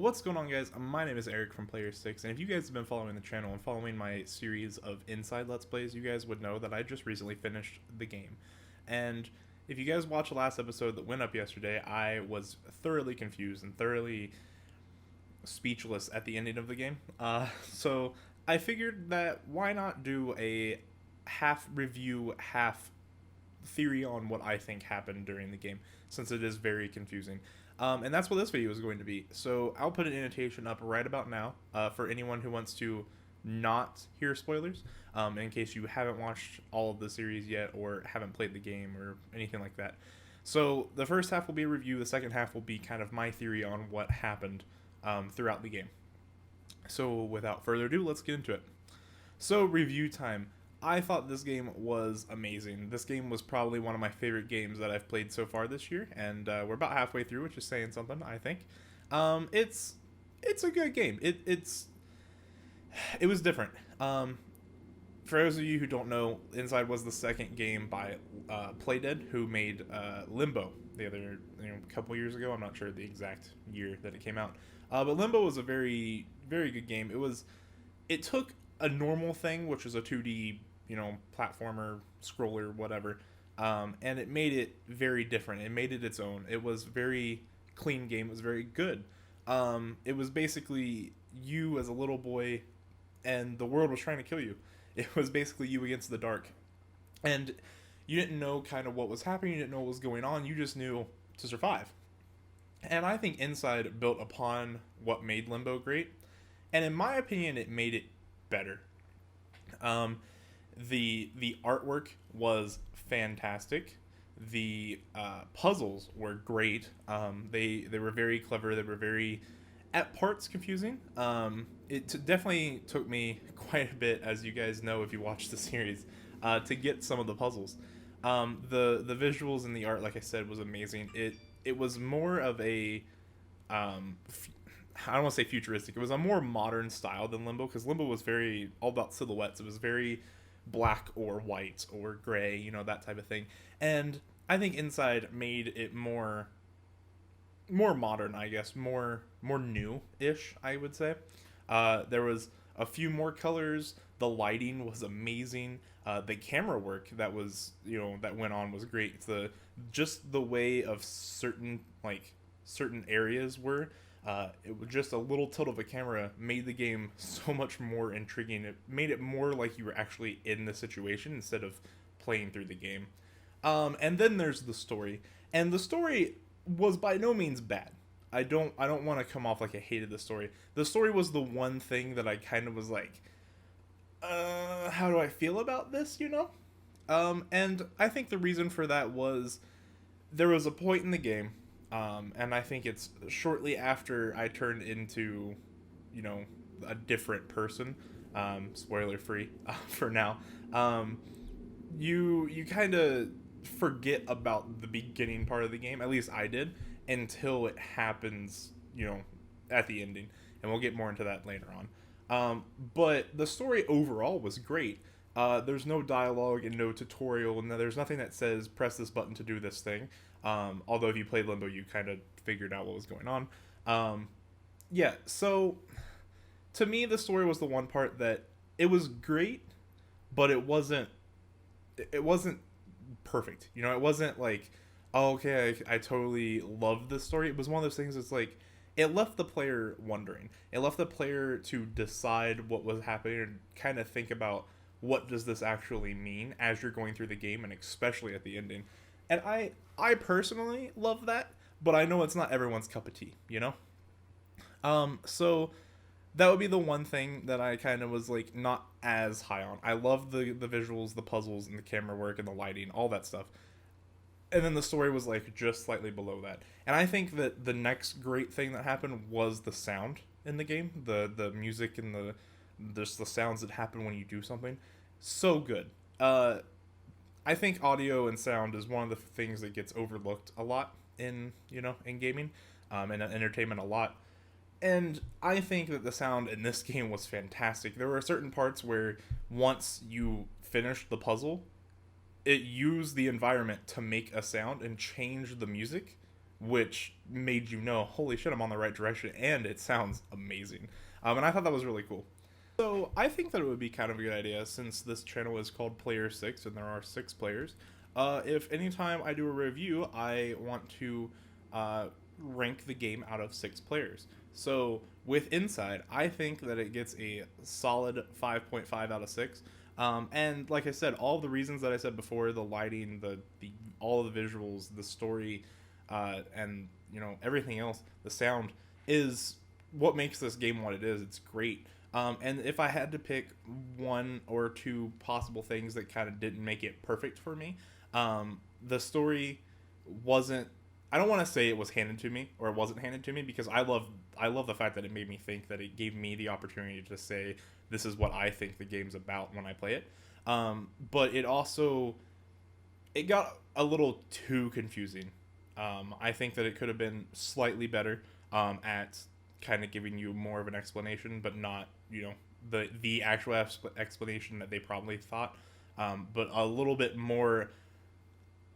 What's going on, guys? My name is Eric from Player 6, and if you guys have been following the channel and following my series of Inside Let's Plays, you guys would know that I just recently finished the game. And if you guys watched the last episode that went up yesterday, I was thoroughly confused and thoroughly speechless at the ending of the game. So I figured that why not do a half review, half theory on what I think happened during the game, since it is very confusing. And that's what this video is going to be. So I'll put an annotation up right about now for anyone who wants to not hear spoilers, in case you haven't watched all of the series yet or haven't played the game or anything like that. So the first half will be a review, the second half will be kind of my theory on what happened throughout the game. So without further ado, let's get into it. So review time. I thought this game was amazing. This game was probably one of my favorite games that I've played so far this year, and we're about halfway through, which is saying something, I think. It's a good game. It was different. For those of you who don't know, Inside was the second game by Playdead, who made Limbo the other couple years ago. I'm not sure the exact year that it came out, but Limbo was a very good game. It took a normal thing, which was a 2D, platformer, scroller, whatever, and it made it very different. It made it its own. It was very clean game. It was very good. It was basically you as a little boy, and the world was trying to kill you. It was basically you against the dark, and you didn't know kind of what was happening. You didn't know what was going on. You just knew to survive. And I think Inside built upon what made Limbo great, and in my opinion, it made it better. The artwork was fantastic. The puzzles were great. They were very clever. They were very, at parts, confusing. It definitely took me quite a bit, as you guys know if you watch the series, to get some of the puzzles. The visuals and the art, like I said, was amazing. It was more of a I don't want to say futuristic. It was a more modern style than Limbo, because Limbo was very all about silhouettes. It was very black or white or gray, that type of thing. And I think Inside made it more modern, I guess, more new-ish, I would say. There was a few more colors. The lighting was amazing. The camera work that was that went on was great. Just the way of certain areas were. It was just a little tilt of a camera made the game so much more intriguing. It made it more like you were actually in the situation instead of playing through the game. And then there's the story, and the story was by no means bad. I don't want to come off like I hated the story. The story was the one thing that I kind of was like, how do I feel about this? And I think the reason for that was there was a point in the game. And I think it's shortly after I turned into, a different person. Spoiler free for now. You kind of forget about the beginning part of the game. At least I did, until it happens, at the ending. And we'll get more into that later on. But the story overall was great. There's no dialogue and no tutorial, and there's nothing that says press this button to do this thing. Although if you played Limbo, you kind of figured out what was going on. So to me, the story was the one part that it was great, but it wasn't perfect. It wasn't like, oh, okay, I totally loved this story. It was one of those things that's like, it left the player wondering. It left the player to decide what was happening and kind of think about what does this actually mean as you're going through the game, and especially at the ending. And I personally love that, but I know it's not everyone's cup of tea, So that would be the one thing that I kind of was like not as high on. I love the visuals, the puzzles, and the camera work and the lighting, all that stuff. And then the story was like just slightly below that. And I think that the next great thing that happened was the sound in the game, the music and the sounds that happen when you do something. So good. I think audio and sound is one of the things that gets overlooked a lot in gaming, and entertainment a lot. And I think that the sound in this game was fantastic. There were certain parts where once you finished the puzzle, it used the environment to make a sound and change the music which made you know, holy shit, I'm on the right direction, and it sounds amazing. And I thought that was really cool. So I think that it would be kind of a good idea, since this channel is called Player 6 and there are 6 players. If anytime I do a review, I want to rank the game out of 6 players. So with Inside, I think that it gets a solid 5.5 out of 6. And like I said, all the reasons that I said before, the lighting, the all of the visuals, the story, and everything else, the sound, is what makes this game what it is. It's great. And if I had to pick one or two possible things that kind of didn't make it perfect for me, the story wasn't. I don't want to say it was handed to me or it wasn't handed to me, because I love the fact that it made me think, that it gave me the opportunity to say this is what I think the game's about when I play it. But it got a little too confusing. I think that it could have been slightly better at kind of giving you more of an explanation, but not the actual explanation that they probably thought, but a little bit more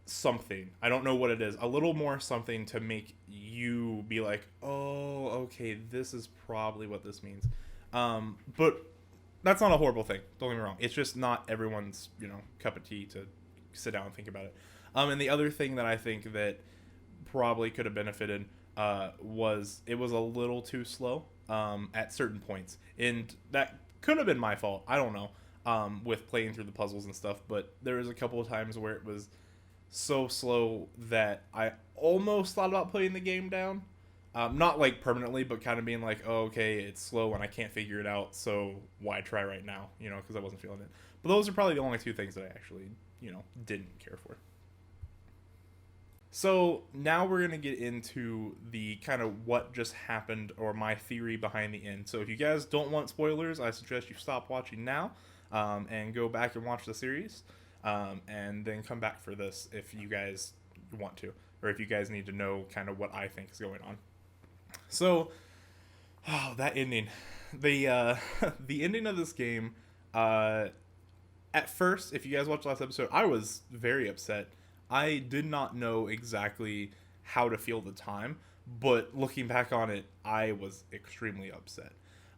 something. I don't know what it is. A little more something to make you be like, oh, okay, this is probably what this means. But that's not a horrible thing. Don't get me wrong. It's just not everyone's cup of tea to sit down and think about it. And the other thing that I think that probably could have benefited was it was a little too slow at certain points, and that could have been my fault. I don't know, with playing through the puzzles and stuff. But there was a couple of times where it was so slow that I almost thought about putting the game down. Not like permanently, but kind of being like, oh, okay, it's slow and I can't figure it out, so why try right now? Because I wasn't feeling it. But those are probably the only two things that I actually, didn't care for. So now we're going to get into the kind of what just happened, or my theory behind the end. So if you guys don't want spoilers, I suggest you stop watching now and go back and watch the series, and then come back for this if you guys want to, or if you guys need to know kind of what I think is going on. So, that ending. The the ending of this game, at first, if you guys watched the last episode, I was very upset. I did not know exactly how to feel at the time, but looking back on it, I was extremely upset.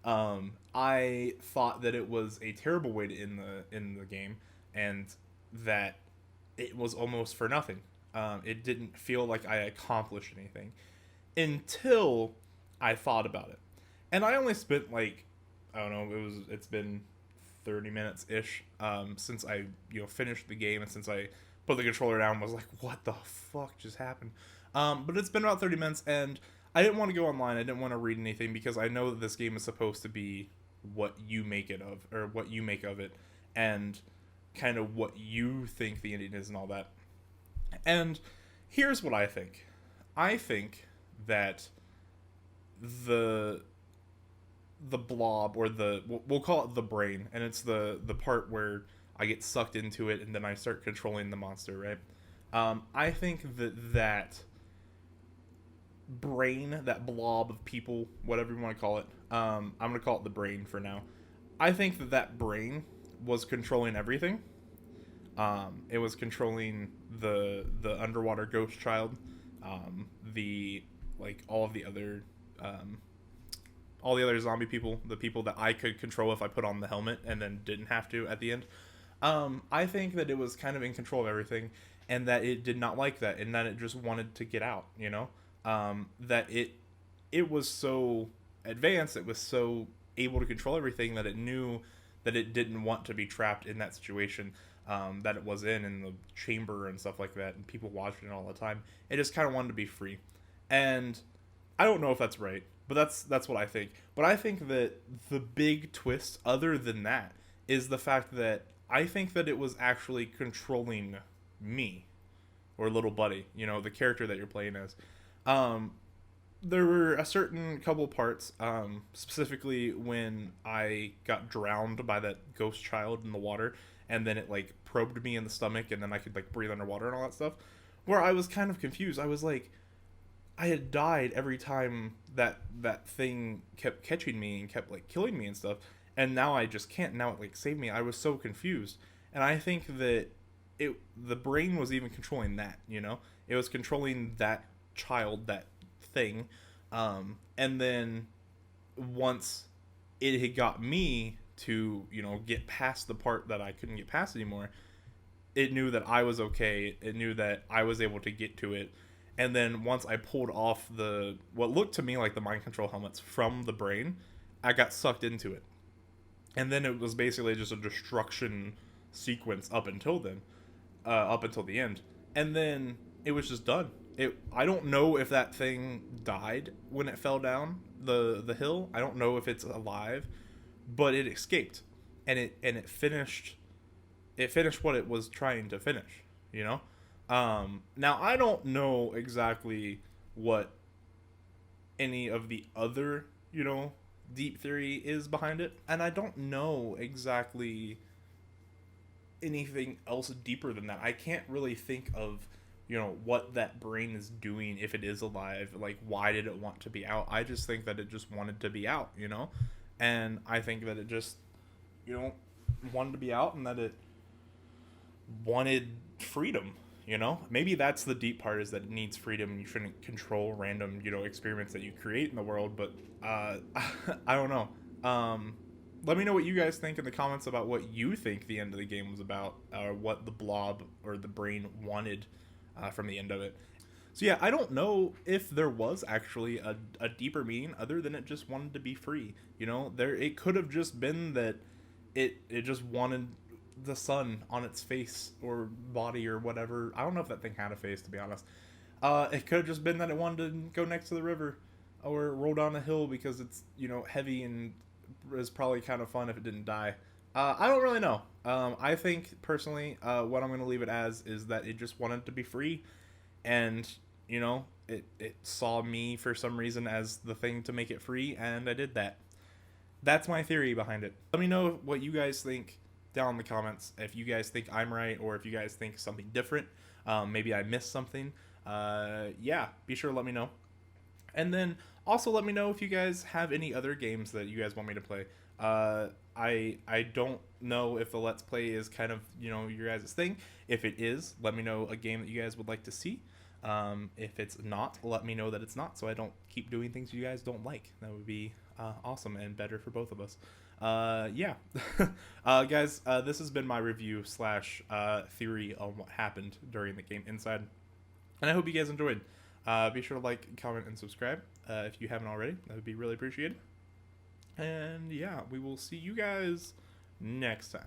I thought that it was a terrible way to end the game, and that it was almost for nothing. It didn't feel like I accomplished anything until I thought about it, and I only spent like, I don't know, it's been 30 minutes ish since I finished the game, and since I put the controller down and was like, what the fuck just happened? But it's been about 30 minutes, and I didn't want to go online. I didn't want to read anything, because I know that this game is supposed to be what you make it of, or what you make of it, and kind of what you think the ending is and all that. And here's what I think. I think that the blob, or we'll call it the brain, and it's the part where I get sucked into it and then I start controlling the monster, right? I think that brain, that blob of people, whatever you want to call it, I'm going to call it the brain for now. I think that brain was controlling everything. It was controlling the underwater ghost child, all the other zombie people, the people that I could control if I put on the helmet and then didn't have to at the end. I think that it was kind of in control of everything, and that it did not like that, and that it just wanted to get out, that it was so advanced, it was so able to control everything, that it knew that it didn't want to be trapped in that situation that it was in the chamber and stuff like that, and people watching it all the time. It just kind of wanted to be free. And I don't know if that's right, but that's what I think. But I think that the big twist, other than that, is the fact that I think that it was actually controlling me, or little buddy, the character that you're playing as. There were a certain couple parts, specifically when I got drowned by that ghost child in the water, and then it probed me in the stomach, and then I could breathe underwater and all that stuff, where I was kind of confused. I was like, I had died every time that thing kept catching me and kept killing me and stuff, and now I just can't. Now it saved me. I was so confused, and I think that the brain was even controlling that. It was controlling that child, that thing. And then once it had got me to, get past the part that I couldn't get past anymore, it knew that I was okay. It knew that I was able to get to it. And then once I pulled off what looked to me like the mind control helmets from the brain, I got sucked into it. And then it was basically just a destruction sequence up until then, up until the end. And then it was just done. I don't know if that thing died when it fell down the hill. I don't know if it's alive, but it escaped, and it finished. It finished what it was trying to finish. Now I don't know exactly what any of the other deep theory is behind it, and I don't know exactly anything else deeper than that. I can't really think of what that brain is doing, if it is alive, like why did it want to be out. I just think that it just wanted to be out, and I think that it just wanted to be out, and that it wanted freedom. Maybe that's the deep part, is that it needs freedom. You shouldn't control random experiments that you create in the world. But I don't know. Let me know what you guys think in the comments about what you think the end of the game was about, or what the blob or the brain wanted from the end of it. So yeah, I don't know if there was actually a deeper meaning other than it just wanted to be free. It could have just been that it just wanted the sun on its face or body or whatever. I don't know if that thing had a face, to be honest. It could have just been that it wanted to go next to the river or roll down a hill because it's heavy and is probably kind of fun if it didn't die. I don't really know. I think personally, what I'm going to leave it as is that it just wanted to be free, and it saw me for some reason as the thing to make it free, and I did that. That's my theory behind it. Let me know what you guys think down in the comments, if you guys think I'm right or if you guys think something different. Maybe I missed something. Yeah, be sure to let me know. And then also let me know if you guys have any other games that you guys want me to play. I don't know if the Let's Play is kind of your guys' thing. If it is, let me know a game that you guys would like to see. If it's not, let me know that it's not, so I don't keep doing things you guys don't like. That would be awesome and better for both of us. Yeah. Guys, this has been my review slash theory on what happened during the game Inside, and I hope you guys enjoyed. Be sure to like, comment, and subscribe if you haven't already. That would be really appreciated. And yeah, we will see you guys next time.